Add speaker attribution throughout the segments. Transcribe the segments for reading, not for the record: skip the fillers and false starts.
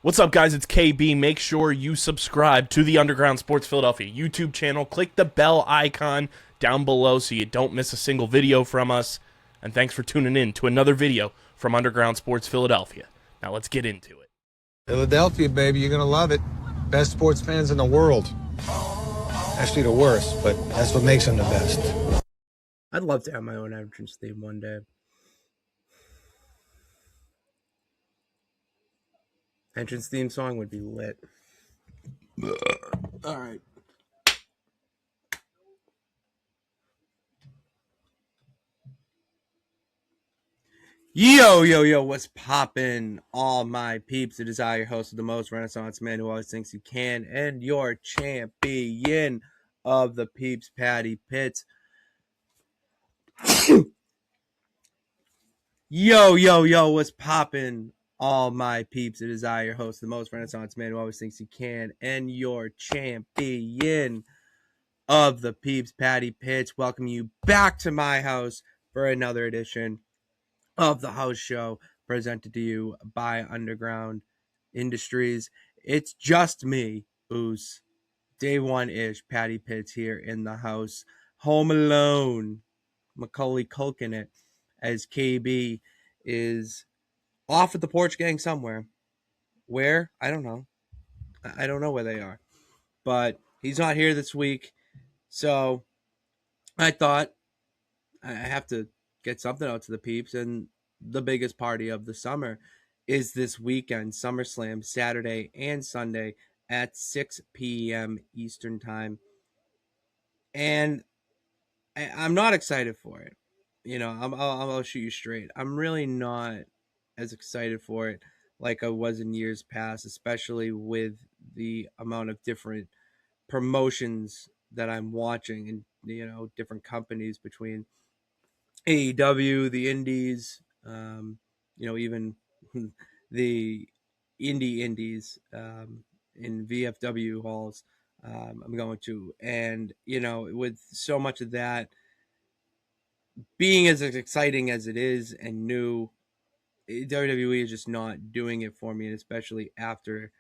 Speaker 1: What's up, guys? It's KB. Make sure you subscribe to the Underground Sports Philadelphia YouTube channel. Click the bell icon down below so you don't miss a single video from us. And thanks for tuning in to another video from Underground Sports Philadelphia. Now let's get into it.
Speaker 2: Philadelphia, baby, you're going to love it. Best sports fans in the world. Actually, the worst, but that's what makes them the best.
Speaker 3: I'd love to have my own entrance theme one day. Entrance theme song would be lit. All right. Yo, what's poppin'? All my peeps, it is I, your host of the most Renaissance man who always thinks you can, and your champion of the peeps, Patty Pitts. Yo, what's poppin'? All my peeps, it is I, your host, the most Renaissance man who always thinks he can, and your champion of the peeps, Patty Pitts. Welcome you back to my house for another edition of the house show presented to you by Underground Industries. It's just me, who's day one-ish, Patty Pitts here in the house, home alone, Macaulay Culkin it, as KB is off at the Porch Gang somewhere. Where? I don't know. I don't know where they are. But he's not here this week. So I thought I have to get something out to the peeps. And the biggest party of the summer is this weekend, SummerSlam, Saturday and Sunday at 6 p.m. Eastern Time. And I'm not excited for it. You know, I'll shoot you straight. I'm really not as excited for it like I was in years past, especially with the amount of different promotions that I'm watching and, you know, different companies between AEW, the indies, even the indies in VFW halls I'm going to. And, you know, with so much of that being as exciting as it is and new, WWE is just not doing it for me, and especially after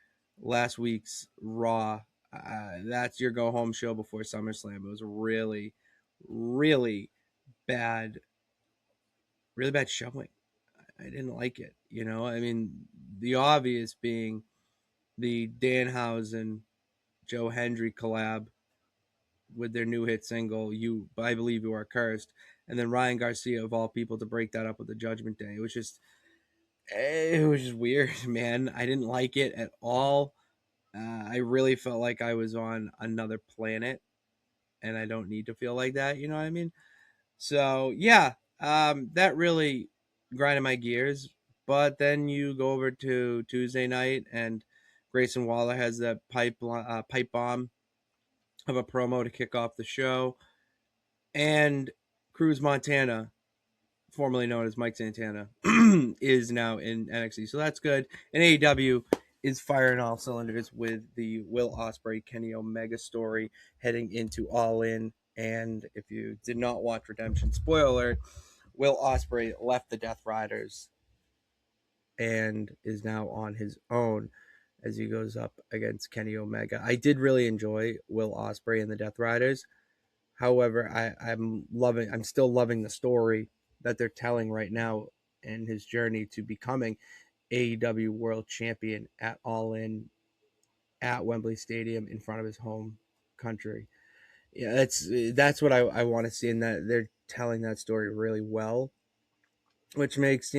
Speaker 3: last week's Raw. That's your go-home show before SummerSlam. It was really, really bad showing. I didn't like it. You know, I mean, the obvious being the Danhausen Joe Hendry collab with their new hit single, I Believe You Are Cursed, and then Ryan Garcia, of all people, to break that up with the Judgment Day. It was just weird, man. I didn't like it at all. I really felt like I was on another planet, and I don't need to feel like that. You know what I mean? So yeah, that really grinded my gears. But then you go over to Tuesday night, and Grayson Waller has that pipe bomb of a promo to kick off the show, and Cruz Montana, formerly known as Mike Santana, is now in NXT. So that's good. And AEW is firing all cylinders with the Will Ospreay, Kenny Omega story heading into All In. And if you did not watch Redemption, spoiler alert, Will Ospreay left the Death Riders and is now on his own as he goes up against Kenny Omega. I did really enjoy Will Ospreay and the Death Riders. However, I'm still loving the story that they're telling right now and his journey to becoming AEW World Champion at All In at Wembley Stadium in front of his home country. Yeah, that's what I want to see, and that they're telling that story really well, which makes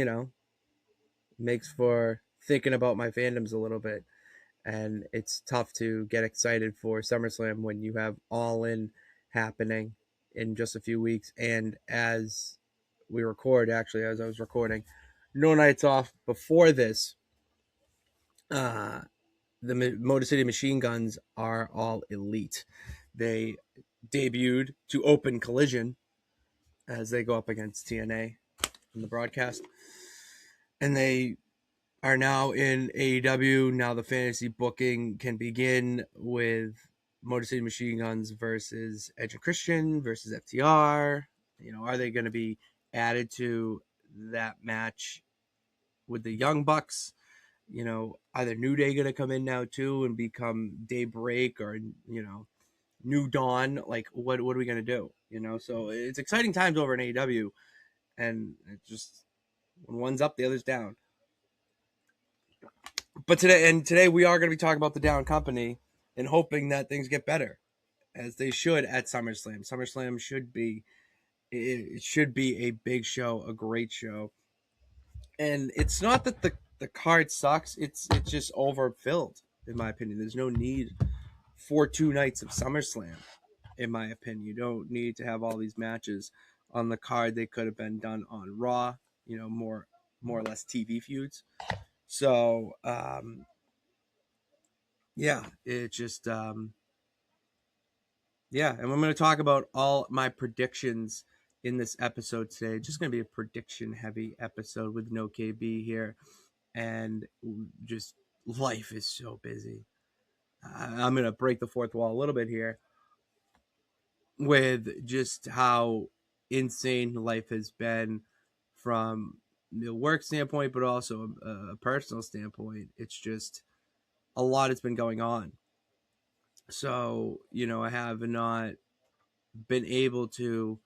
Speaker 3: for thinking about my fandoms a little bit. And it's tough to get excited for SummerSlam when you have All In happening in just a few weeks. And as I was recording, no nights off before this, the Motor City Machine Guns are all elite. They debuted to open Collision as they go up against TNA in the broadcast. And they are now in AEW. Now the fantasy booking can begin with Motor City Machine Guns versus Edge and Christian versus FTR. You know, are they going to be added to that match with the Young Bucks? either New Day going to come in now too and become Daybreak or, New Dawn? Like, what are we going to do? So it's exciting times over in AEW, and it just, when one's up, the other's down. But today we are going to be talking about the down company and hoping that things get better, as they should at SummerSlam. SummerSlam should be a big show, a great show. And it's not that the card sucks, it's just overfilled, in my opinion. There's no need for 2 nights of SummerSlam, in my opinion. You don't need to have all these matches on the card. They could have been done on Raw, more or less TV feuds. So it just and I'm going to talk about all my predictions in this episode today. Just going to be a prediction heavy episode with no KB here, and just life is so busy. I'm going to break the fourth wall a little bit here with just how insane life has been from the work standpoint, but also a personal standpoint. It's just a lot has been going on. So, I have not been able to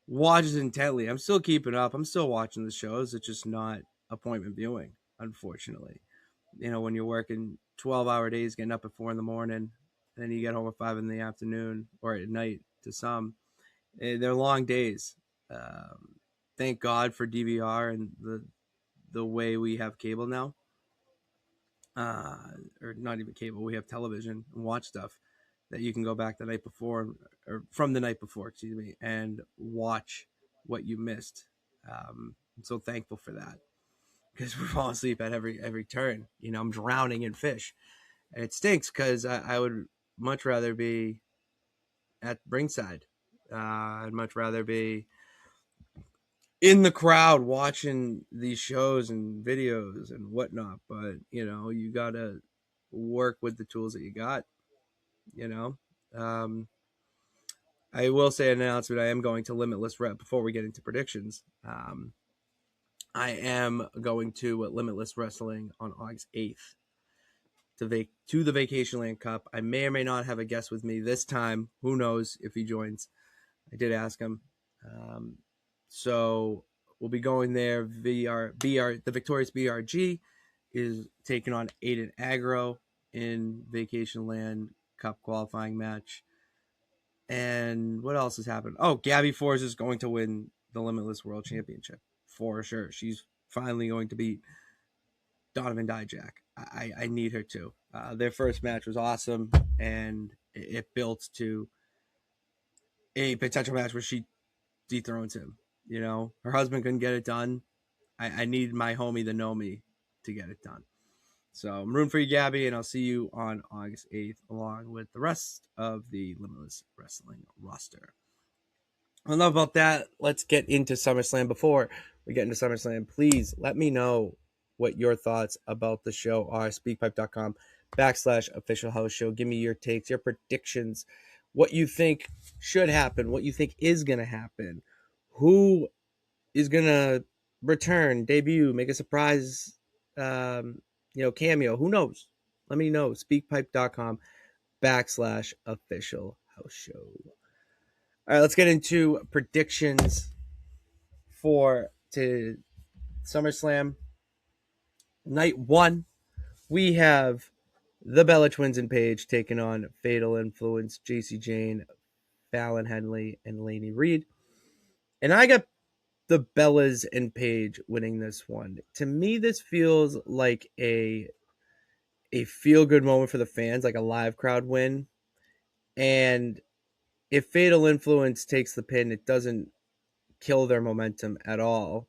Speaker 3: watch it intently. I'm still keeping up. I'm still watching the shows. It's just not appointment viewing, unfortunately. When you're working 12-hour days, getting up at 4 a.m, and then you get home at 5 p.m. or at night to some. They're long days. Thank God for DVR and the way we have cable now. Or not even cable, we have television and watch stuff that you can go back the night before, or from the night before, and watch what you missed. I'm so thankful for that, because we fall asleep at every turn. I'm drowning in fish, and it stinks because I would much rather be at ringside. I'd much rather be in the crowd watching these shows and videos and whatnot, but you gotta work with the tools that you got. I will say an announcement. I am going to Limitless Rep before we get into predictions. I am going to Limitless Wrestling on August 8th to the Vacation Land Cup. I may or may not have a guest with me this time. Who knows if he joins? I did ask him. So we'll be going there. The victorious BRG is taking on Aiden Agro in Vacation Land Cup qualifying match. And what else has happened? Oh, Gabby Force is going to win the Limitless World Championship for sure. She's finally going to beat Donovan Dijak. I need her to. Their first match was awesome, and it built to a potential match where she dethrones him. Her husband couldn't get it done. I need my homie, the Nomi, to get it done. So I'm rooting for you, Gabby, and I'll see you on August 8th along with the rest of the Limitless Wrestling roster. Enough about that. Let's get into SummerSlam. Before we get into SummerSlam, please let me know what your thoughts about the show are. Speakpipe.com/official house show. Give me your takes, your predictions, what you think should happen, what you think is going to happen, who is going to return, debut, make a surprise cameo. Who knows? Let me know. Speakpipe.com/official house show. All right, let's get into predictions to SummerSlam. Night 1, we have the Bella Twins and Paige taking on Fatal Influence, JC Jane, Fallon Henley, and Lainey Reed. And I got the Bellas and Paige winning this one. To me, this feels like a feel-good moment for the fans, like a live crowd win. And if Fatal Influence takes the pin, it doesn't kill their momentum at all.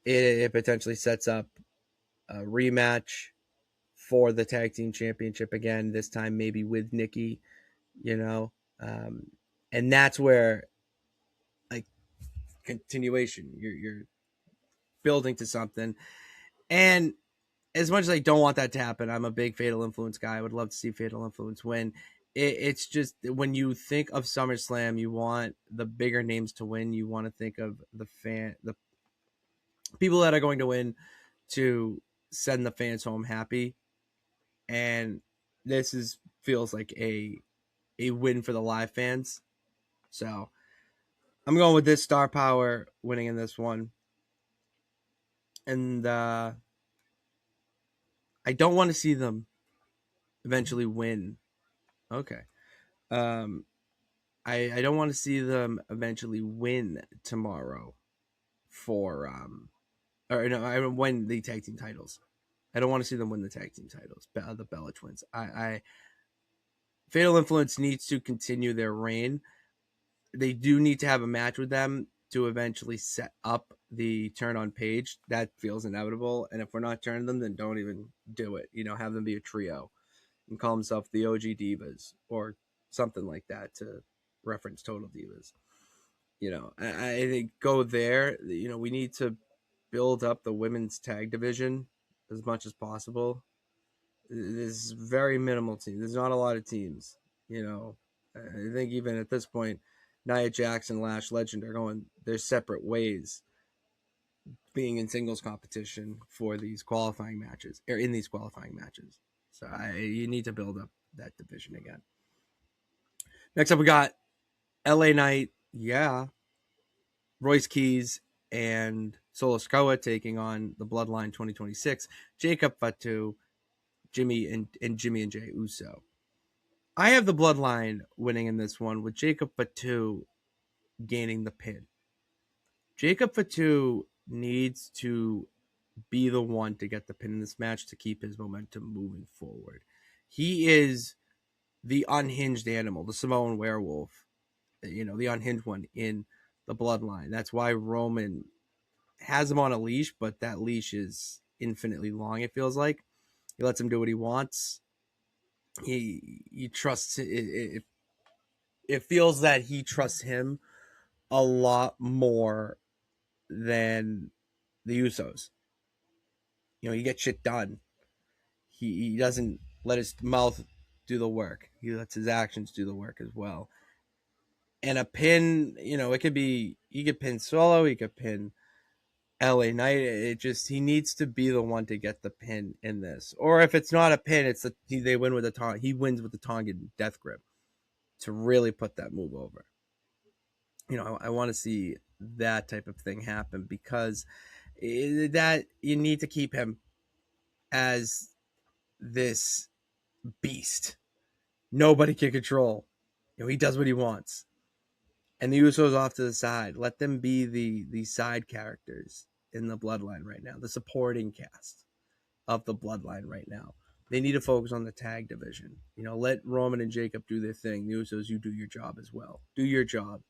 Speaker 3: It potentially sets up a rematch for the tag team championship again, this time maybe with Nikki, and that's where, like, continuation, you're building to something. And as much as I don't want that to happen, I'm a big Fatal Influence guy. I would love to see Fatal Influence win. It's just, when you think of SummerSlam, you want the bigger names to win. You want to think of the people that are going to win to send the fans home happy. And this feels like a win for the live fans. So I'm going with this star power winning in this one. And I don't want to see them eventually win. Okay. I don't want to see them eventually win tomorrow for or no, I win the tag team titles. I don't want to see them win the tag team titles, the Bella Twins. I Fatal Influence needs to continue their reign. They do need to have a match with them to eventually set up the turn on Page. That feels inevitable. And if we're not turning them, then don't even do it. Have them be a trio and call themselves the OG Divas or something like that to reference Total Divas. I think go there. We need to build up the women's tag division as much as possible. There's very minimal team. There's not a lot of teams. I think even at this point, Nia Jax and Lash Legend are going their separate ways, being in singles competition for these qualifying matches, or in these qualifying matches. So you need to build up that division again. Next up, we got LA Knight, Royce Keys and Solo Sikoa taking on the Bloodline 2026, Jacob Fatu, Jimmy and Jay Uso. I have the Bloodline winning in this one with Jacob Fatu gaining the pin. Jacob Fatu needs to be the one to get the pin in this match to keep his momentum moving forward. He is the unhinged animal, the Samoan werewolf, the unhinged one in the Bloodline. That's why Roman has him on a leash, but that leash is infinitely long, it feels like. He lets him do what he wants. He trusts it. It feels that he trusts him a lot more than the Usos. He gets shit done. He doesn't let his mouth do the work. He lets his actions do the work as well. And a pin, it could be, he could pin Solo, he could pin LA Knight. He needs to be the one to get the pin in this. Or if it's not a pin, they win with he wins with the Tongan death grip to really put that move over. I want to see that type of thing happen because that you need to keep him as this beast nobody can control. He does what he wants. And the Usos off to the side. Let them be the side characters in the Bloodline right now, the supporting cast of the Bloodline right now. They need to focus on the tag division. Let Roman and Jacob do their thing. The Usos, you do your job as well. Do your job.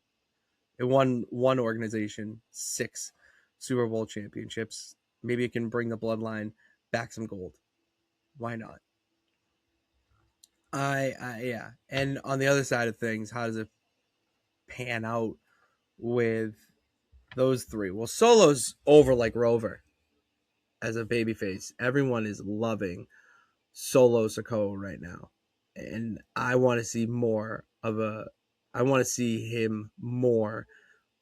Speaker 3: It won one organization 6 Super Bowl championships. Maybe it can bring the Bloodline back some gold. Why not? Yeah. And on the other side of things, how does it pan out with those three? Well, Solo's over like Rover as a babyface. Everyone is loving Solo Sikoa right now. And I want to see I want to see him more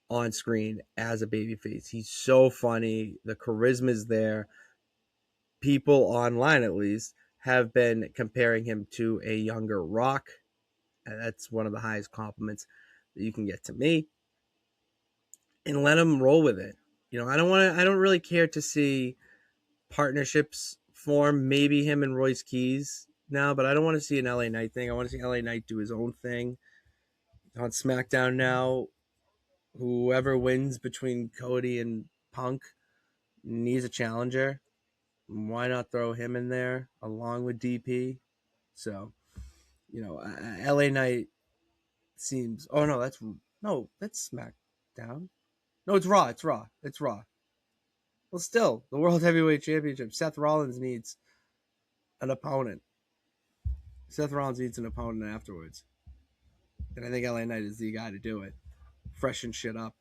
Speaker 3: on screen as a babyface. He's so funny. The charisma is there. People online, at least, have been comparing him to a younger Rock. And that's one of the highest compliments that you can get to me. And let him roll with it. I don't really care to see partnerships form. Maybe him and Royce Keys now, but I don't want to see an LA Knight thing. I want to see LA Knight do his own thing on SmackDown now. Whoever wins between Cody and Punk needs a challenger. Why not throw him in there along with DP? So, LA Knight seems. Oh no, that's SmackDown. No, it's Raw. It's Raw. Well, still, the World Heavyweight Championship. Seth Rollins needs an opponent. Seth Rollins needs an opponent afterwards. And I think LA Knight is the guy to do it. Freshen shit up.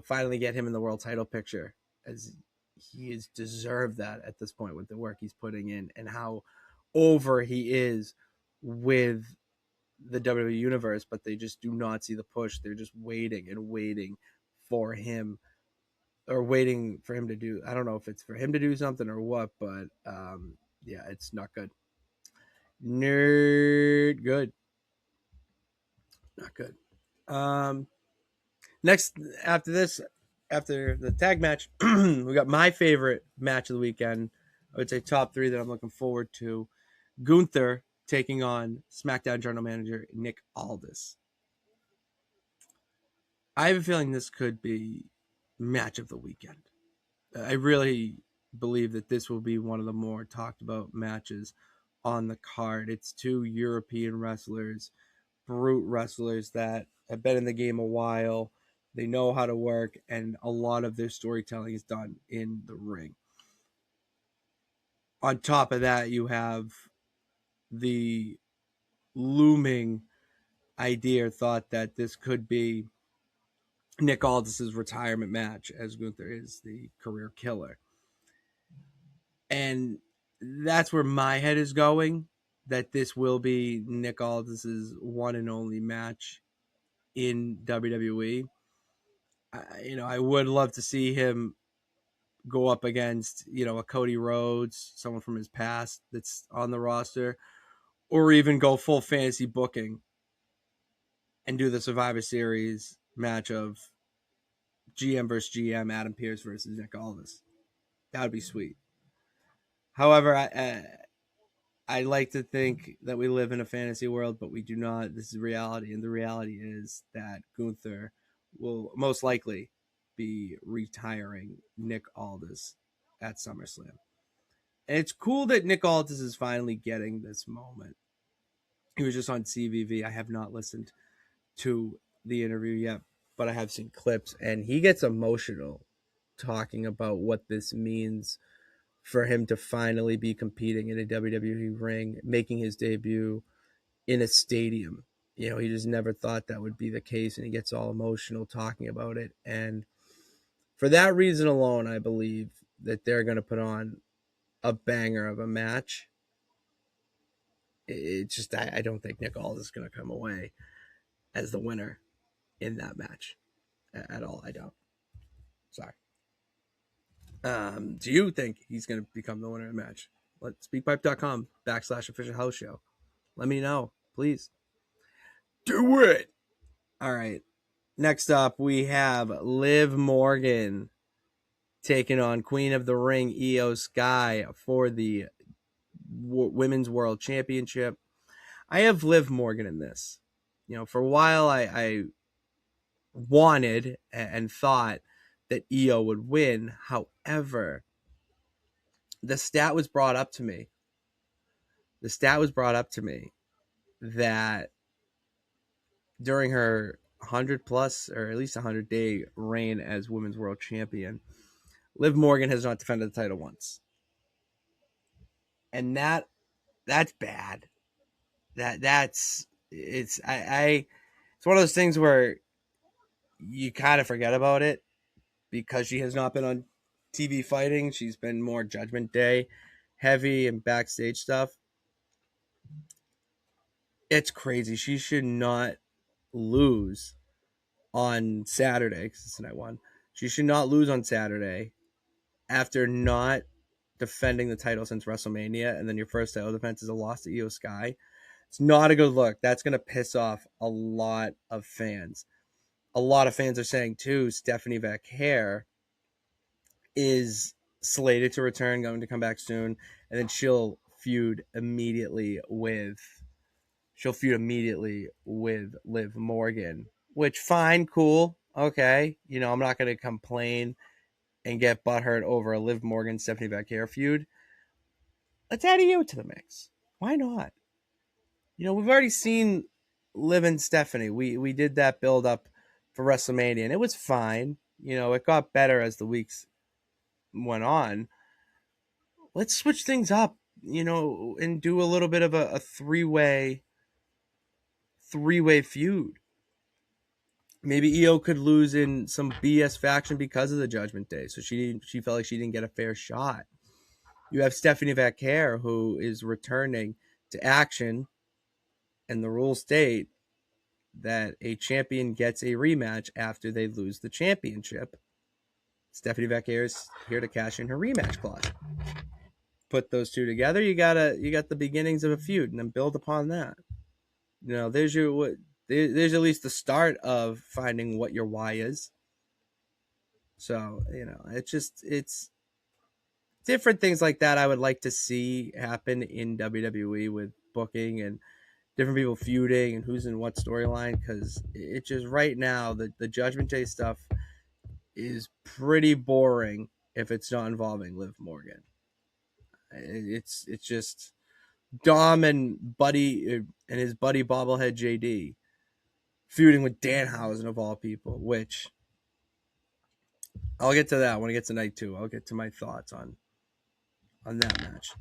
Speaker 3: Finally get him in the world title picture, as he has deserved that at this point with the work he's putting in and how over he is with the WWE Universe, but they just do not see the push. They're just waiting and waiting for him or waiting for him to do. I don't know if it's for him to do something or what, but yeah, it's not good. Nerd good. Not good. Next, after this, after the tag match, we got my favorite match of the weekend. I would say top 3 that I'm looking forward to. Gunther taking on SmackDown General Manager Nick Aldis. I have a feeling this could be match of the weekend. I really believe that this will be one of the more talked about matches on the card. It's 2 European wrestlers, brute wrestlers that have been in the game a while. They know how to work, and a lot of their storytelling is done in the ring. On top of that, you have the looming idea or thought that this could be Nick Aldis' retirement match, as Gunther is the career killer. And that's where my head is going, that this will be Nick Aldis' one and only match in WWE. I would love to see him go up against, a Cody Rhodes, someone from his past that's on the roster, or even go full fantasy booking and do the Survivor Series match of GM versus GM, Adam Pearce versus Nick Aldis. That would be sweet. However, I like to think that we live in a fantasy world, but we do not. This is reality, and the reality is that Gunther will most likely be retiring Nick Aldis at SummerSlam. And it's cool that Nick Aldis is finally getting this moment. He was just on CVV. I have not listened to the interview yet, but I have seen clips, and he gets emotional talking about what this means for him to finally be competing in a WWE ring, making his debut in a stadium. He just never thought that would be the case, and he gets all emotional talking about it. And for that reason alone, I believe that they're going to put on a banger of a match. It's just, I don't think Nick Aldis is going to come away as the winner in that match at all. I don't. Sorry. Do you think he's going to become the winner of the match? Let speakpipe.com/official house show. Let me know, please. Do it. All right. Next up, we have Liv Morgan taking on Queen of the Ring Io Sky for the Women's World Championship. I have Liv Morgan in this. For a while, I wanted and thought that Io would win. However, the stat was brought up to me. That during her 100 plus, or at least 100-day reign as Women's World Champion, Liv Morgan has not defended the title once. And that's bad. It's one of those things where you kind of forget about it because she has not been on TV fighting. She's been more Judgment Day heavy and backstage stuff. It's crazy. She should not lose on Saturday, because it's night one. She should not lose on Saturday after not defending the title since WrestleMania, and then your first title defense is a loss to Io Sky. It's not a good look. That's going to piss off a lot of fans. A lot of fans are saying, too, Stephanie Vaquer is slated to return, going to come back soon, and then she'll feud immediately with Liv Morgan, which, fine, cool, okay. I'm not going to complain and get butthurt over a Liv Morgan Stephanie Vaquer feud. Let's add Io to the mix. Why not? We've already seen Liv and Stephanie. We did that build up for WrestleMania, and it was fine. It got better as the weeks went on. Let's switch things up, and do a little bit of a three-way feud. Maybe Io could lose in some BS faction because of the Judgment Day, so she felt like she didn't get a fair shot. You have Stephanie Vaquer, who is returning to action, and the rules state that a champion gets a rematch after they lose the championship. Stephanie Vecchio is here to cash in her rematch clause. Put those two together, you got the beginnings of a feud, and then build upon that. There's there's at least the start of finding what your why is. So it's different things like that I would like to see happen in WWE with booking and different people feuding and who's in what storyline, because it just right now the Judgment Day stuff is pretty boring if it's not involving Liv Morgan. It's just Dom and Buddy and his buddy bobblehead JD feuding with Danhausen of all people, which I'll get to that when it gets to night 2. I'll get to my thoughts on that match.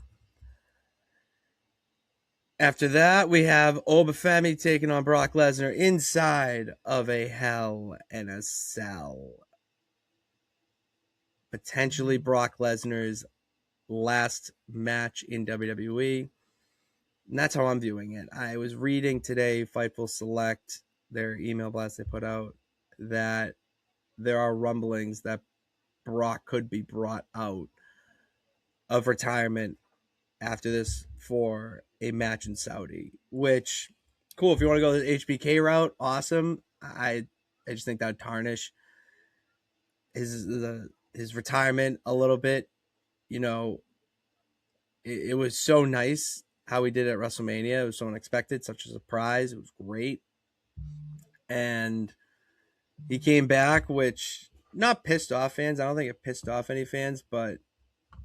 Speaker 3: After that, we have Obafemi taking on Brock Lesnar inside of a Hell in a Cell. Potentially Brock Lesnar's last match in WWE. And that's how I'm viewing it. I was reading today, Fightful Select, their email blast they put out, that there are rumblings that Brock could be brought out of retirement after this for a match in Saudi, which, cool. If you want to go the HBK route, awesome. I just think that would tarnish his retirement a little bit. It was so nice how he did it at WrestleMania. It was so unexpected, such a surprise. It was great. And he came back, which not pissed off fans. I don't think it pissed off any fans, but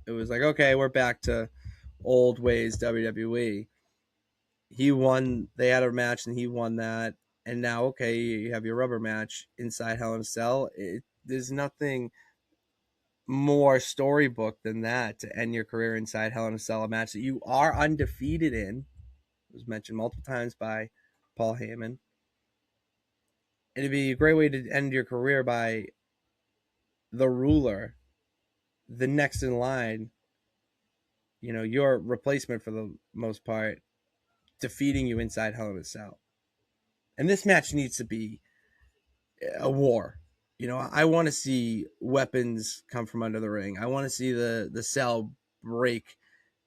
Speaker 3: it was like, okay, we're back to old ways WWE. He won. They had a match and he won that. And now, okay, you have your rubber match inside Hell in a Cell. There's nothing more storybook than that to end your career inside Hell in a Cell, a match that you are undefeated in. It was mentioned multiple times by Paul Heyman. And it'd be a great way to end your career by the ruler, the next in line, your replacement for the most part, defeating you inside Hell in a Cell. And this match needs to be a war. I want to see weapons come from under the ring. I want to see the cell break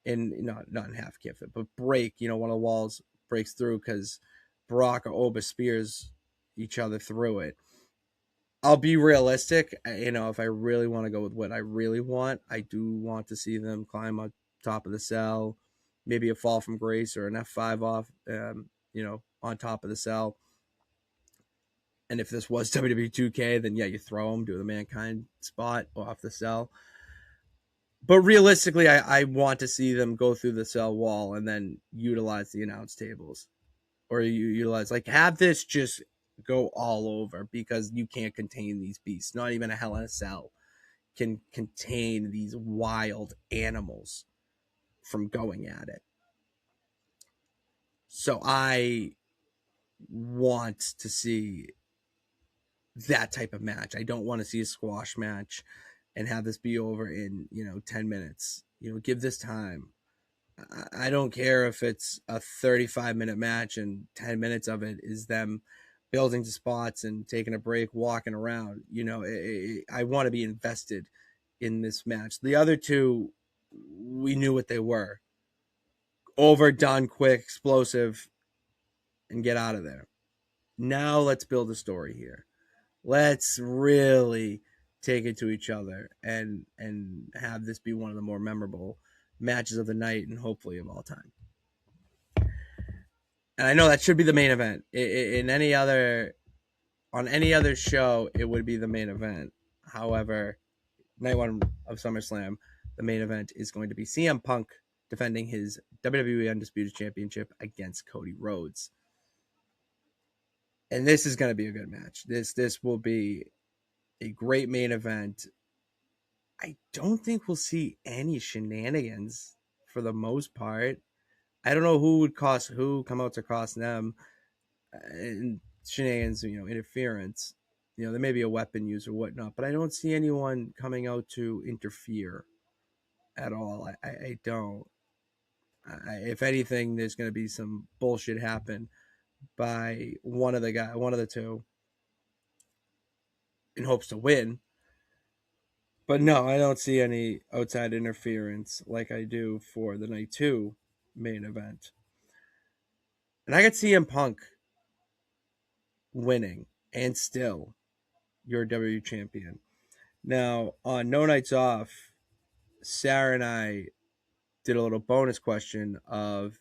Speaker 3: not in half, can't fit, but break, one of the walls breaks through because Brock or Oba spears each other through it. I'll be realistic. If I really want to go with what I really want, I do want to see them climb on top of the cell, maybe a fall from grace or an F5 off, on top of the cell. And if this was WWE 2K, then yeah, you throw them, do the Mankind spot off the cell. But realistically, I want to see them go through the cell wall and then utilize the announce tables. Or you utilize, have this just go all over, because you can't contain these beasts. Not even a Hell in a Cell can contain these wild animals from going at it. So I want to see that type of match. I don't want to see a squash match and have this be over in 10 minutes. Give this time. I don't care if it's a 35-minute match and 10 minutes of it is them building to spots and taking a break, walking around. I want to be invested in this match. The other two, we knew what they were. Overdone, quick, explosive, and get out of there. Now let's build a story here. Let's really take it to each other and have this be one of the more memorable matches of the night and hopefully of all time. And I know that should be the main event. On any other show, it would be the main event. However, night 1 of SummerSlam, the main event is going to be CM Punk defending his WWE Undisputed Championship against Cody Rhodes. And this is going to be a good match. This will be a great main event. I don't think we'll see any shenanigans for the most part. I don't know who would cost who, come out to cost them. And shenanigans, interference. There may be a weapon use or whatnot, but I don't see anyone coming out to interfere at all. I don't. If anything, there's going to be some bullshit happen by one of the two in hopes to win. But no, I don't see any outside interference like I do for the night 2 main event. And I got CM Punk winning and still your WWE champion. Now, on No Nights Off, Sarah and I did a little bonus question of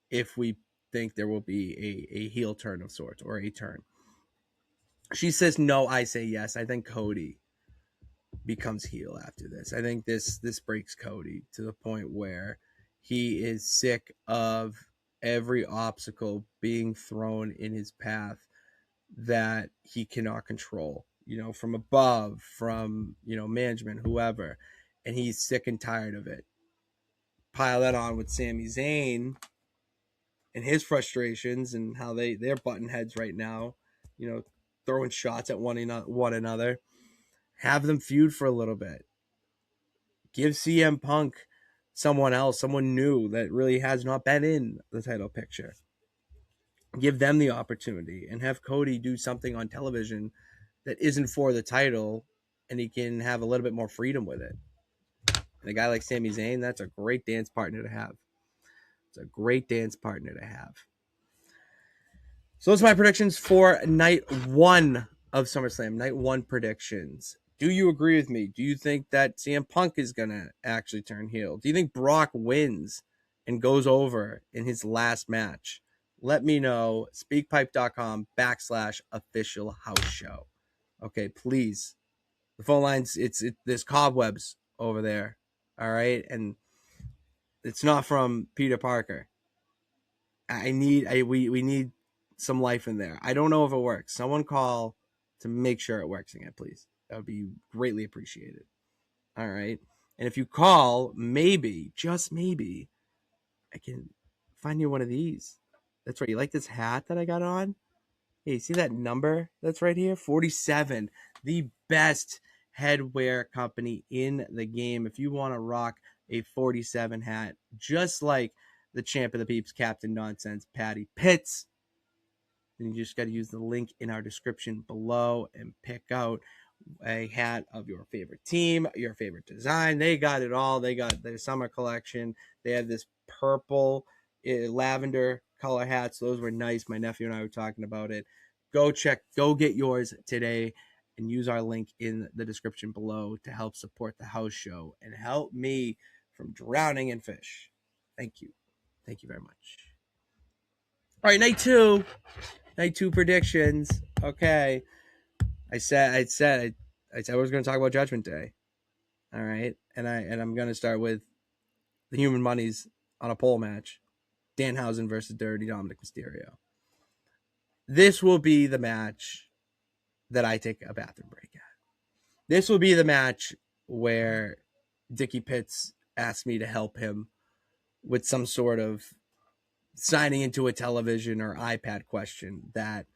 Speaker 3: if we think there will be a heel turn of sorts or a turn. She says no, I say yes. I think Cody becomes heel after this. I think this breaks Cody to the point where he is sick of every obstacle being thrown in his path that he cannot control, from above, from, management, whoever. And he's sick and tired of it. Pile that on with Sami Zayn and his frustrations and how they're button heads right now, throwing shots at one another. Have them feud for a little bit. Give CM Punk someone else, someone new that really has not been in the title picture. Give them the opportunity and have Cody do something on television that isn't for the title, and he can have a little bit more freedom with it. And a guy like Sami Zayn, that's a great dance partner to have. It's a great dance partner to have. So those are my predictions for night 1 of SummerSlam. Night 1 predictions. Do you agree with me? Do you think that CM Punk is going to actually turn heel? Do you think Brock wins and goes over in his last match? Let me know. Speakpipe.com/official house show. Okay, please. The phone lines, there's cobwebs over there. All right. And it's not from Peter Parker. We need some life in there. I don't know if it works. Someone call to make sure it works again, please. That would be greatly appreciated. All right. And if you call, maybe, just maybe, I can find you one of these. That's right. You like this hat that I got on? Hey, see that number that's right here? 47. The best headwear company in the game. If you want to rock a 47 hat, just like the champ of the peeps, Captain Nonsense, Patty Pitts, then you just got to use the link in our description below and pick out a hat of your favorite team, your favorite design. They got it all. They got their summer collection. They have this purple, lavender color hats. Those were nice. My nephew and I were talking about it. Go get yours today and use our link in the description below to help support the house show and help me from drowning in fish. Thank you. Thank you very much. All right, night 2 predictions. Okay. I said I was going to talk about Judgment Day. All right. And I'm going to start with the Human Monies on a pole match. Danhausen versus Dirty Dominic Mysterio. This will be the match that I take a bathroom break at. This will be the match where Dickie Pitts asked me to help him with some sort of signing into a television or iPad question that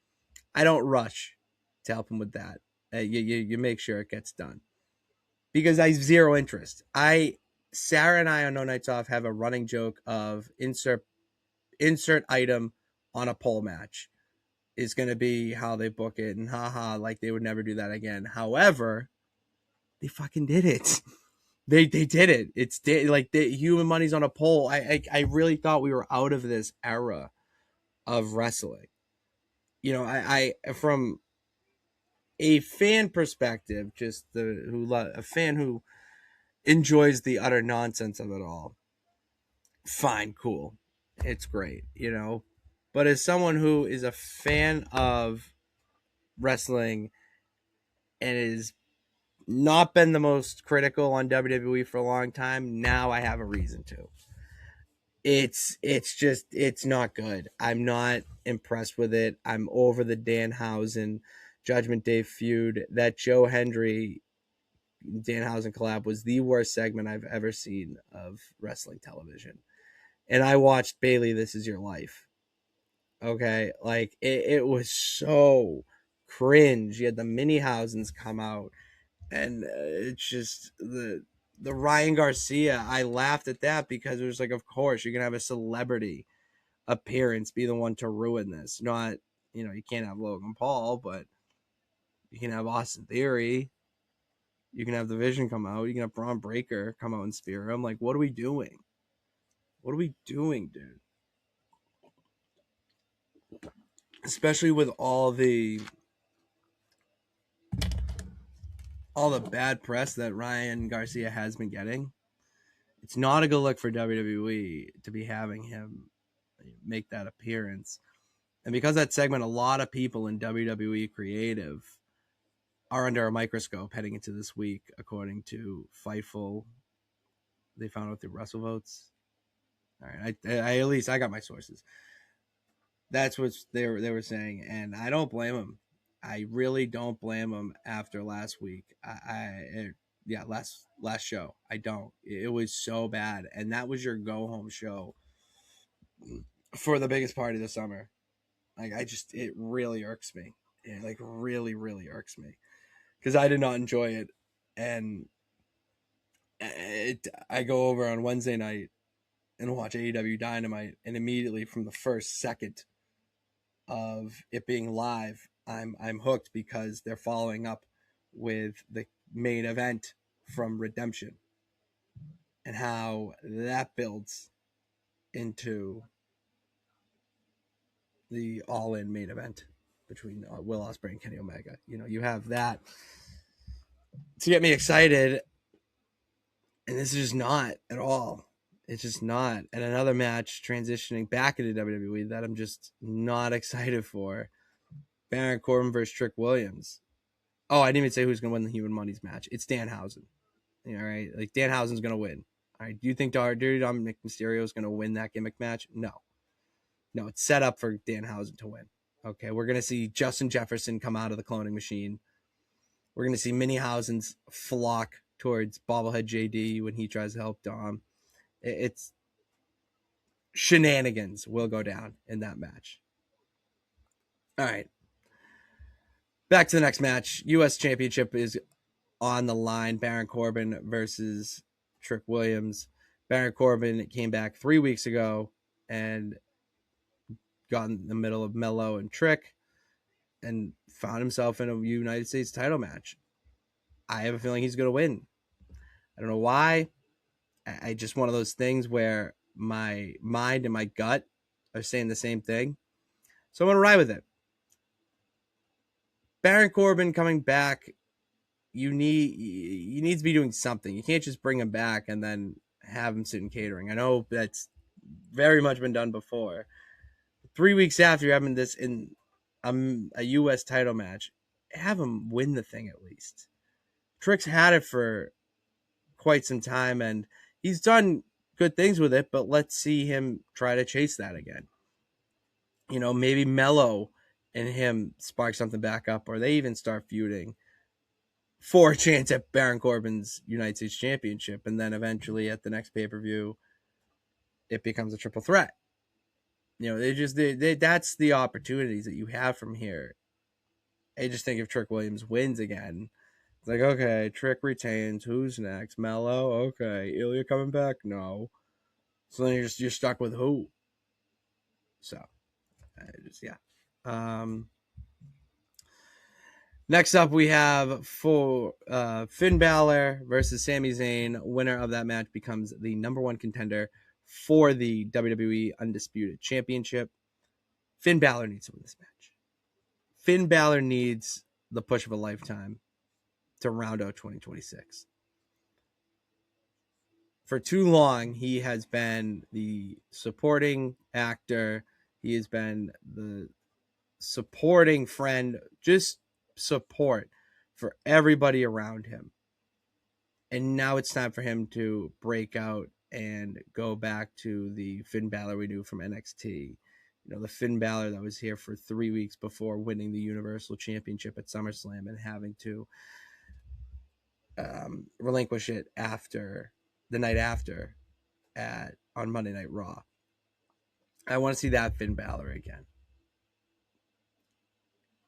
Speaker 3: I don't rush to help him with that. You make sure it gets done. Because I have zero interest. Sarah and I on No Nights Off have a running joke of insert item on a pole match is going to be how they book it, and haha, like they would never do that again. However, they fucking did it. They did it. It's like the Human Money's on a pole. I really thought we were out of this era of wrestling. I from a fan perspective, just a fan who enjoys the utter nonsense of it all. Fine, cool. It's great, But as someone who is a fan of wrestling and has not been the most critical on WWE for a long time, now I have a reason to. It's not good. I'm not impressed with it. I'm over the Danhausen Judgment Day feud. That Joe Hendry Danhausen collab was the worst segment I've ever seen of wrestling television. And I watched Bailey, This Is Your Life. Okay, like it was so cringe. You had the Mini-Hausens come out, and it's just the Ryan Garcia. I laughed at that because it was like, of course you're gonna have a celebrity appearance be the one to ruin this. Not, you can't have Logan Paul, but you can have Austin Theory. You can have the Vision come out. You can have Braun Breaker come out and spear him. Like, what are we doing? What are we doing, dude? Especially with all the bad press that Ryan Garcia has been getting. It's not a good look for WWE to be having him make that appearance. And because that segment, a lot of people in WWE creative are under a microscope heading into this week, according to Fightful. They found out through Russell votes. All right, I at least I got my sources. That's what they were saying, and I don't blame them. I really don't blame them after last week. Last show. I don't. It was so bad, and that was your go home show for the biggest party of the summer. Like, it really irks me. It like really, really irks me because I did not enjoy it, and I go over on Wednesday night and watch AEW Dynamite, and immediately from the first second of it being live, I'm hooked because they're following up with the main event from Redemption and how that builds into the all-in main event between Will Ospreay and Kenny Omega. You know, you have that to get me excited, and this is just not at all. It's just not. And another match transitioning back into WWE that I'm just not excited for. Baron Corbin versus Trick Williams. Oh, I didn't even say who's going to win the Human Money's match. It's Danhausen. All right? Like, Danhausen's going to win. All right? Do you think Dirty Dominic Mysterio is going to win that gimmick match? No. No, it's set up for Danhausen to win. Okay? We're going to see Justin Jefferson come out of the cloning machine. We're going to see Minihausen's flock towards Bobblehead JD when he tries to help Dom. It's shenanigans will go down in that match. All right. Back to the next match. U.S. Championship is on the line. Baron Corbin versus Trick Williams. Baron Corbin came back 3 weeks ago and got in the middle of Mello and Trick and found himself in a United States title match. I have a feeling he's going to win. I don't know why. I just one of those things where my mind and my gut are saying the same thing. So I'm going to ride with it. Baron Corbin coming back, you need to be doing something. You can't just bring him back and then have him sit in catering. I know that's very much been done before. 3 weeks after you're having this in a U.S. title match, have him win the thing at least. Trick's had it for quite some time, and he's done good things with it, but let's see him try to chase that again. You know, maybe Mello and him spark something back up, or they even start feuding for a chance at Baron Corbin's United States Championship, and then eventually at the next pay-per-view, it becomes a triple threat. You know, that's the opportunities that you have from here. I just think if Trick Williams wins again, it's like, okay, Trick retains. Who's next? Mello? Okay. Ilya coming back? No. So then you're stuck with who? So, next up, we have for Finn Balor versus Sami Zayn. Winner of that match becomes the number one contender for the WWE Undisputed Championship. Finn Balor needs to win this match. Finn Balor needs the push of a lifetime to round out 2026. For too long, he has been the supporting actor. He has been the supporting friend, just support for everybody around him. And now it's time for him to break out and go back to the Finn Balor we knew from NXT. You know, the Finn Balor that was here for 3 weeks before winning the Universal Championship at SummerSlam and having to relinquish it after the night after on Monday Night Raw. I want to see that Finn Balor again.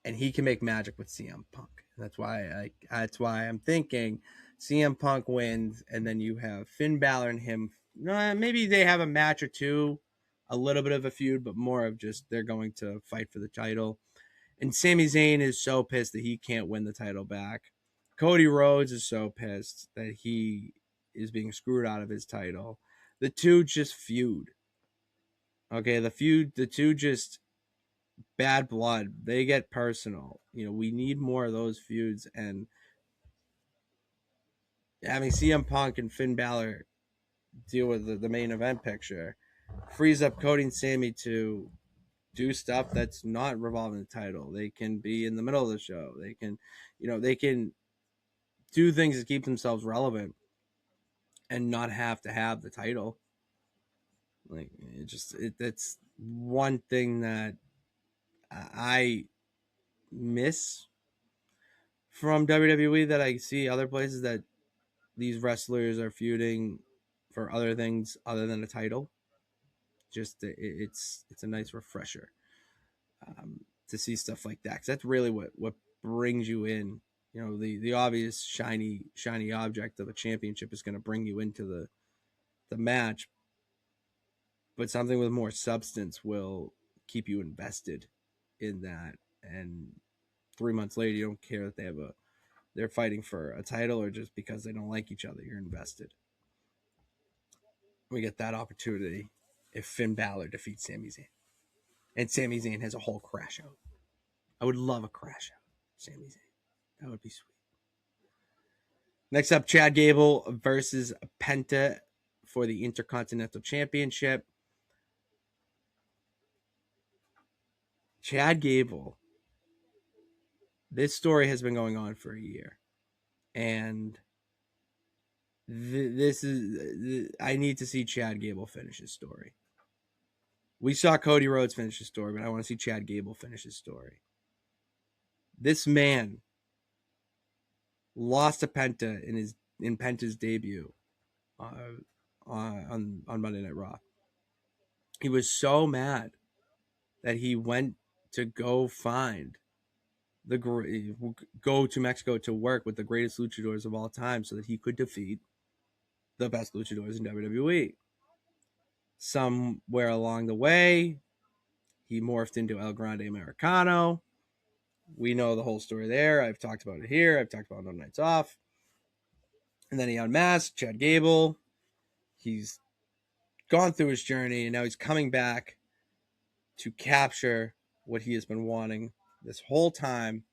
Speaker 3: And he can make magic with CM Punk. That's why I'm thinking CM Punk wins, and then you have Finn Balor and him. Maybe they have a match or two, a little bit of a feud, but more of just they're going to fight for the title. And Sami Zayn is so pissed that he can't win the title back Cody Rhodes is so pissed that he is being screwed out of his title. The two just feud. Okay, the two just bad blood. They get personal. We need more of those feuds, and having CM Punk and Finn Balor deal with the main event picture frees up Cody and Sammy to do stuff that's not revolving the title. They can be in the middle of the show. They can, they can do things to keep themselves relevant and not have to have the title. Like that's one thing that I miss from WWE that I see other places, that these wrestlers are feuding for other things other than a title. Just it's a nice refresher to see stuff like that, because that's really what brings you in. The obvious shiny object of a championship is going to bring you into the match, but something with more substance will keep you invested in that. And 3 months later, you don't care that they're fighting for a title or just because they don't like each other. You're invested. We get that opportunity if Finn Balor defeats Sami Zayn, and Sami Zayn has a whole crash out. I would love a crash out, Sami Zayn. That would be sweet. Next up, Chad Gable versus Penta for the Intercontinental Championship. Chad Gable, this story has been going on for a year, and I need to see Chad Gable finish his story. We saw Cody Rhodes finish his story, but I want to see Chad Gable finish his story. This man lost to Penta in Penta's debut on Monday Night Raw. He was so mad that he went to go to Mexico to work with the greatest luchadors of all time so that he could defeat the best luchadors in WWE. Somewhere along the way, he morphed into El Grande Americano. We know the whole story there. I've talked about it here. I've talked about it on Nights Off. And then he unmasked Chad Gable. He's gone through his journey, and now he's coming back to capture what he has been wanting this whole time,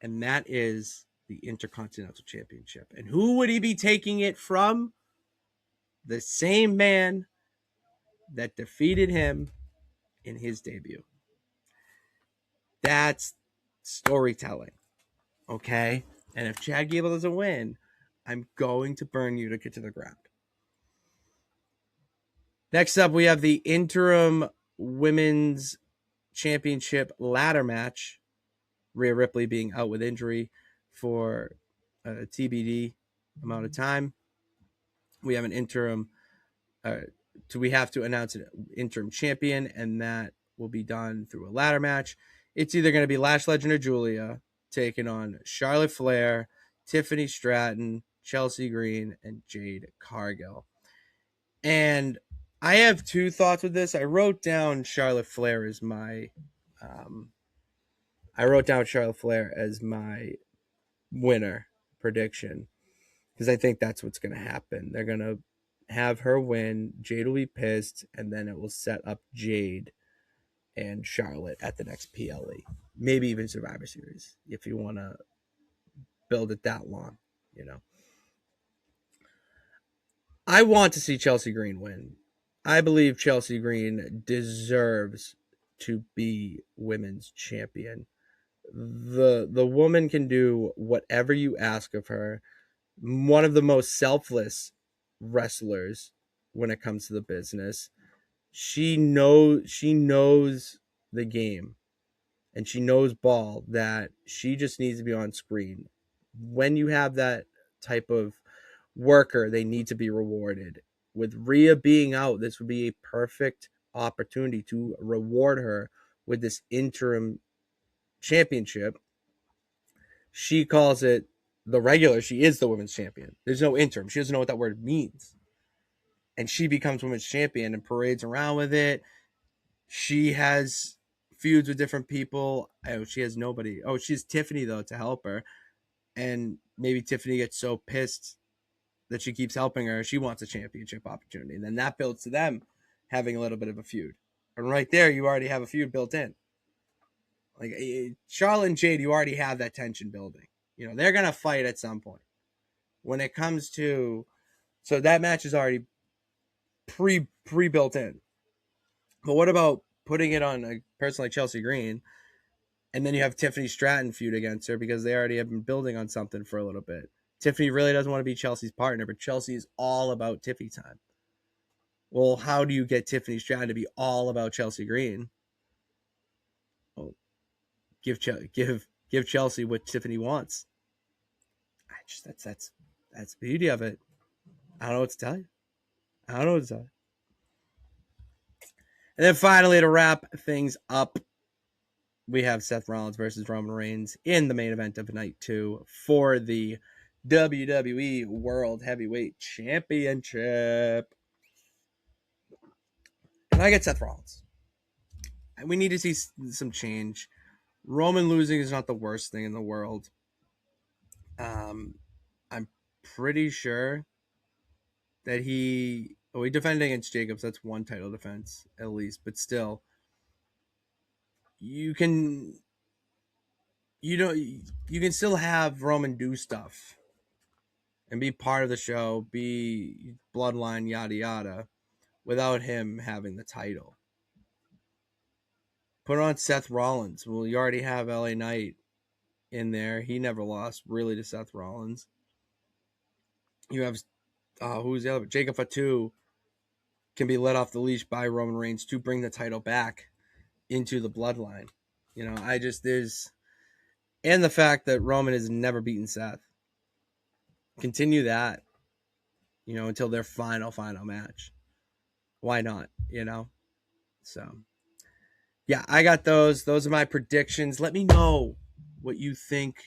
Speaker 3: and that is the Intercontinental Championship. And who would he be taking it from? The same man that defeated him in his debut. That's storytelling, okay? And if Chad Gable doesn't win, I'm going to burn you to get to the ground. Next up, we have the interim women's championship ladder match. Rhea Ripley being out with injury for a TBD amount of time. We have an interim. We have to announce an interim champion, and that will be done through a ladder match. It's either going to be Lash Legend or Julia taking on Charlotte Flair, Tiffany Stratton, Chelsea Green, and Jade Cargill. And I have two thoughts with this. I wrote down Charlotte Flair as my winner prediction, because I think that's what's going to happen. They're going to have her win. Jade will be pissed, and then it will set up Jade and Charlotte at the next PLE. Maybe even Survivor Series, if you want to build it that long, I want to see Chelsea Green win. I believe Chelsea Green deserves to be women's champion. The woman can do whatever you ask of her. One of the most selfless wrestlers when it comes to the business. She knows the game, and she knows ball, that she just needs to be on screen. When you have that type of worker, they need to be rewarded. With Rhea being out, this would be a perfect opportunity to reward her with this interim championship. She calls it the regular. She is the women's champion. There's no interim. She doesn't know what that word means. And she becomes women's champion and parades around with it. She has feuds with different people. She has nobody. She has Tiffany, though, to help her. And maybe Tiffany gets so pissed that she keeps helping her. She wants a championship opportunity. And then that builds to them having a little bit of a feud. And right there, you already have a feud built in. Like Charlotte and Jade, you already have that tension building. You know, they're going to fight at some point. When it comes to, so that match is already pre-built in. But what about putting it on a person like Chelsea Green, and then you have Tiffany Stratton feud against her because they already have been building on something for a little bit. Tiffany really doesn't want to be Chelsea's partner, but Chelsea is all about Tiffy time. Well, how do you get Tiffany Stratton to be all about Chelsea Green? Well, give Chelsea what Tiffany wants. That's the beauty of it. I don't know what to tell you. And then finally, to wrap things up, we have Seth Rollins versus Roman Reigns in the main event of night 2 for the WWE World Heavyweight Championship. And I get Seth Rollins. And we need to see some change. Roman losing is not the worst thing in the world. I'm pretty sure that he defended against Jacobs. That's one title defense at least, but still, you can still have Roman do stuff and be part of the show, be bloodline, yada yada, without him having the title. Put on Seth Rollins. Well, you already have LA Knight in there. He never lost really to Seth Rollins. You have who's the other? Jacob Fatu can be let off the leash by Roman Reigns to bring the title back into the bloodline. You know, and the fact that Roman has never beaten Seth. Continue that, you know, until their final match. Why not, you know? So, yeah, I got those. Those are my predictions. Let me know what you think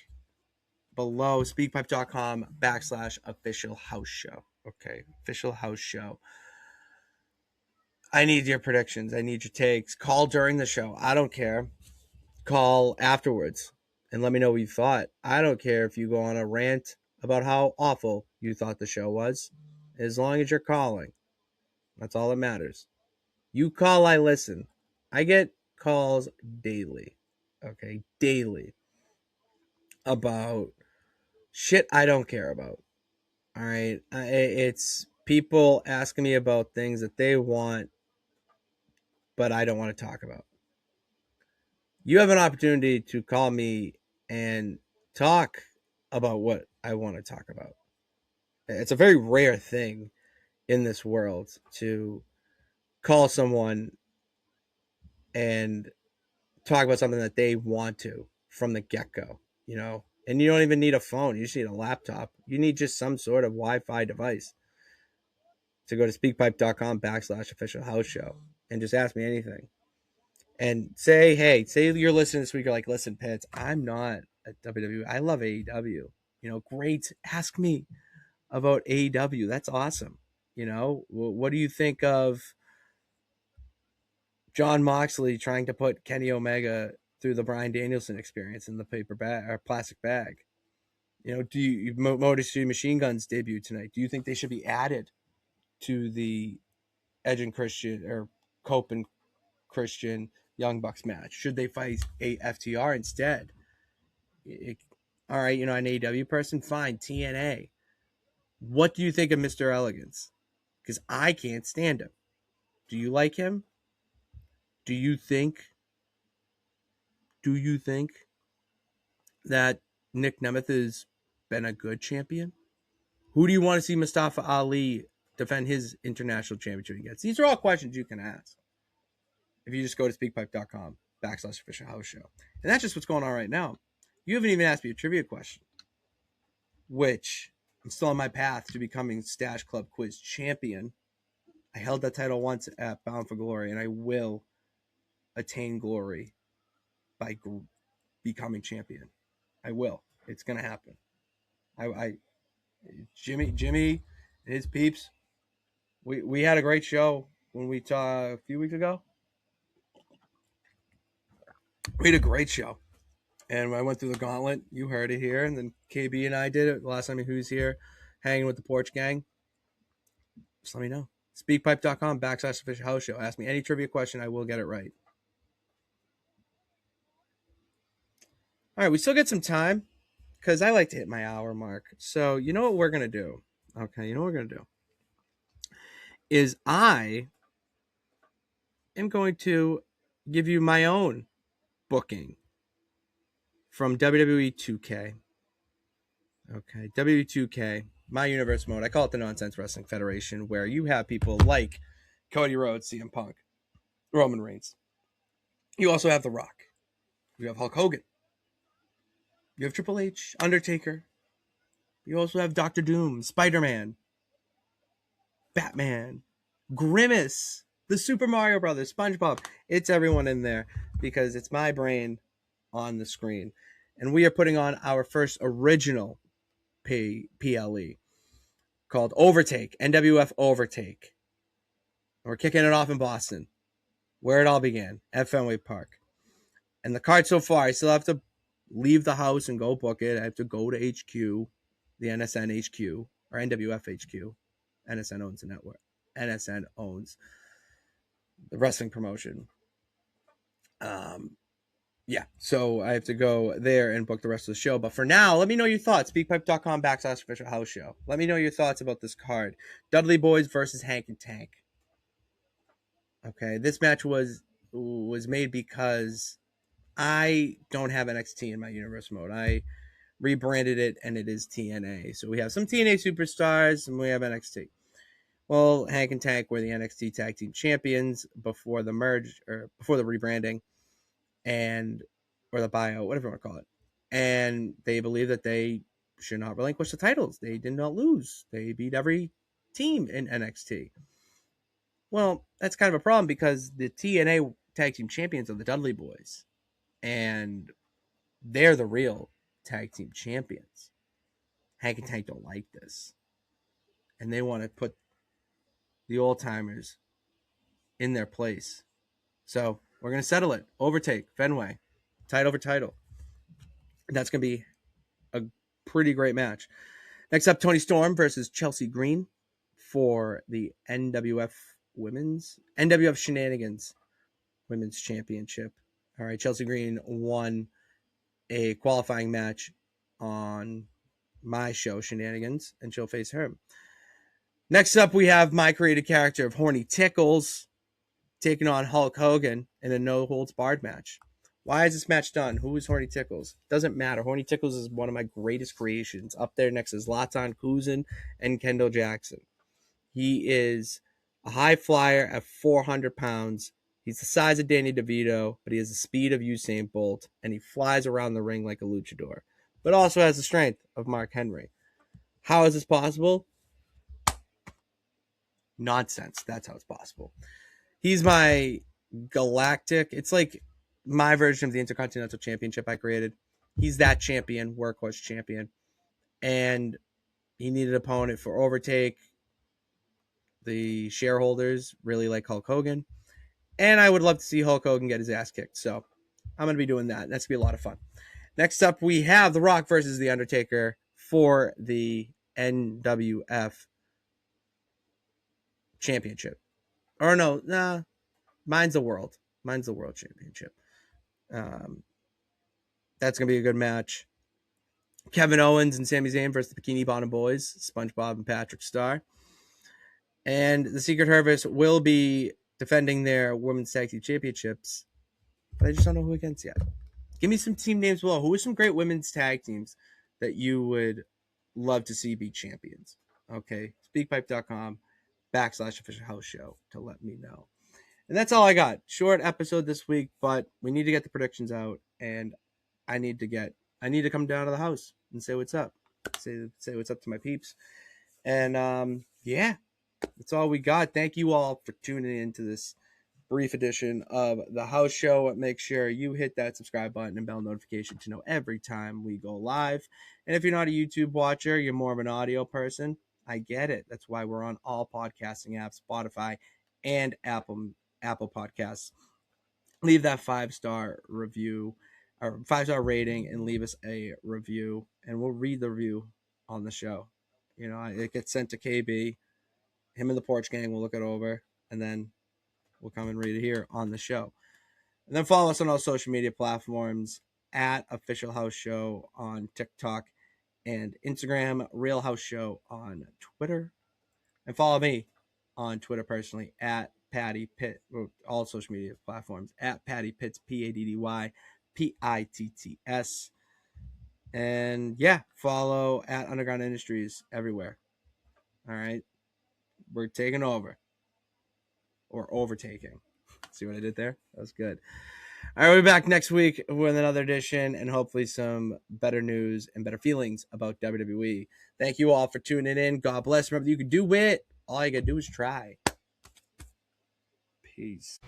Speaker 3: below. Speakpipe.com/official house show. Okay, official house show. I need your predictions. I need your takes. Call during the show. I don't care. Call afterwards and let me know what you thought. I don't care if you go on a rant about how awful you thought the show was. As long as you're calling. That's all that matters. You call, I listen. I get calls daily. Okay, daily. About shit I don't care about. All right? It's people asking me about things that they want, but I don't want to talk about. You have an opportunity to call me and talk about what I want to talk about. It's a very rare thing in this world to call someone and talk about something that they want to from the get-go, you know? And you don't even need a phone. You just need a laptop. You need just some sort of Wi-Fi device to go to speakpipe.com/official house show and just ask me anything. And say you're listening this week. You're like, listen, Pitts, I'm not a WWE. I love AEW. You know, great. Ask me about AEW. That's awesome. You know, what do you think of John Moxley trying to put Kenny Omega through the Bryan Danielson experience in the paper bag or plastic bag? You know, do you Motor City Machine Guns debut tonight? Do you think they should be added to the Edge and Christian or Cope and Christian Young Bucks match? Should they fight a FTR instead? All right, you know, an AEW person, fine. TNA. What do you think of Mr. Elegance? Because I can't stand him. Do you like him? Do you think that Nick Nemeth has been a good champion? Who do you want to see Mustafa Ali defend his international championship against? These are all questions you can ask if you just go to speakpipe.com/official house show. And that's just what's going on right now. You haven't even asked me a trivia question, which I'm still on my path to becoming Stash Club Quiz champion. I held that title once at Bound for Glory, and I will attain glory by becoming champion. I will. It's going to happen. Jimmy and his peeps, we had a great show when we talked a few weeks ago. We had a great show. And I went through the gauntlet. You heard it here. And then KB and I did it the last time he was here hanging with the Porch Gang. Just let me know. Speakpipe.com/official house show. Ask me any trivia question. I will get it right. All right. We still get some time because I like to hit my hour mark. So you know what we're going to do? Okay. You know what we're going to do? Is I am going to give you my own booking from WWE 2K. Okay, WWE 2K, my universe mode. I call it the Nonsense Wrestling Federation, where you have people like Cody Rhodes, CM Punk, Roman Reigns. You also have The Rock. You have Hulk Hogan. You have Triple H, Undertaker. You also have Doctor Doom, Spider-Man, Batman, Grimace, the Super Mario Brothers, SpongeBob. It's everyone in there because it's my brain on the screen. And we are putting on our first original PLE called Overtake, NWF Overtake. We're kicking it off in Boston, where it all began, at Fenway Park. And the card so far, I still have to leave the house and go book it. I have to go to HQ, the NSN HQ, or NWF HQ. NSN owns the network. NSN owns the wrestling promotion. Yeah, so I have to go there and book the rest of the show. But for now, let me know your thoughts. Speakpipe.com/official house show. Let me know your thoughts about this card. Dudley Boys versus Hank and Tank. Okay, this match was made because I don't have NXT in my universe mode. I rebranded it, and it is TNA. So we have some TNA superstars, and we have NXT. Well, Hank and Tank were the NXT Tag Team Champions before the merge, or before the rebranding. Or the bio, whatever you want to call it. And they believe that they should not relinquish the titles. They did not lose. They beat every team in NXT. Well, that's kind of a problem because the TNA Tag Team Champions are the Dudley Boys. And they're the real Tag Team Champions. Hank and Tank don't like this. And they want to put the old-timers in their place. So we're going to settle it. Overtake, Fenway, title for title. And that's going to be a pretty great match. Next up, Toni Storm versus Chelsea Green for the NWF Shenanigans Women's Championship. All right, Chelsea Green won a qualifying match on my show, Shenanigans, and she'll face her. Next up, we have my created character of Horny Tickles taking on Hulk Hogan in a no-holds-barred match. Why is this match done? Who is Horny Tickles? Doesn't matter. Horny Tickles is one of my greatest creations, up there next to Zlatan Kuzin and Kendall Jackson. He is a high flyer at 400 pounds. He's the size of Danny DeVito, but he has the speed of Usain Bolt, and he flies around the ring like a luchador, but also has the strength of Mark Henry. How is this possible? Nonsense. That's how it's possible. He's my galactic. It's like my version of the Intercontinental Championship I created. He's that champion, workhorse champion. And he needed an opponent for Overtake. The shareholders really like Hulk Hogan. And I would love to see Hulk Hogan get his ass kicked. So I'm going to be doing that. That's going to be a lot of fun. Next up, we have The Rock versus The Undertaker for the NWF Championship. Or no, mine's the World Championship. That's going to be a good match. Kevin Owens and Sami Zayn versus the Bikini Bottom Boys, SpongeBob and Patrick Star. And the Secret Service will be defending their Women's Tag Team Championships, but I just don't know who against yet. Give me some team names below. Who are some great women's tag teams that you would love to see be champions? Okay, speakpipe.com/official house show to let me know. And that's all I got. Short episode this week, but we need to get the predictions out, and I need to come down to the house and say what's up. Say what's up to my peeps. And yeah, that's all we got. Thank you all for tuning into this brief edition of the house show. Make sure you hit that subscribe button and bell notification to know every time we go live. And if you're not a YouTube watcher, you're more of an audio person, I get it. That's why we're on all podcasting apps, Spotify and Apple Podcasts. Leave that 5-star review. or 5-star rating and leave us a review, and we'll read the review on the show. You know, it gets sent to KB. Him and the Porch Gang will look it over, and then we'll come and read it here on the show. And then follow us on all social media platforms at Official House Show on TikTok and Instagram, Real House Show on Twitter. And follow me on Twitter personally at Patty Pitt, all social media platforms at Patty Pitts, PADDYPITTS. And yeah, follow at Underground Industries everywhere. All right. We're taking over or overtaking. See what I did there? That was good. All right, we'll be back next week with another edition and hopefully some better news and better feelings about WWE. Thank you all for tuning in. God bless. Remember, you can do it. All you got to do is try. Peace.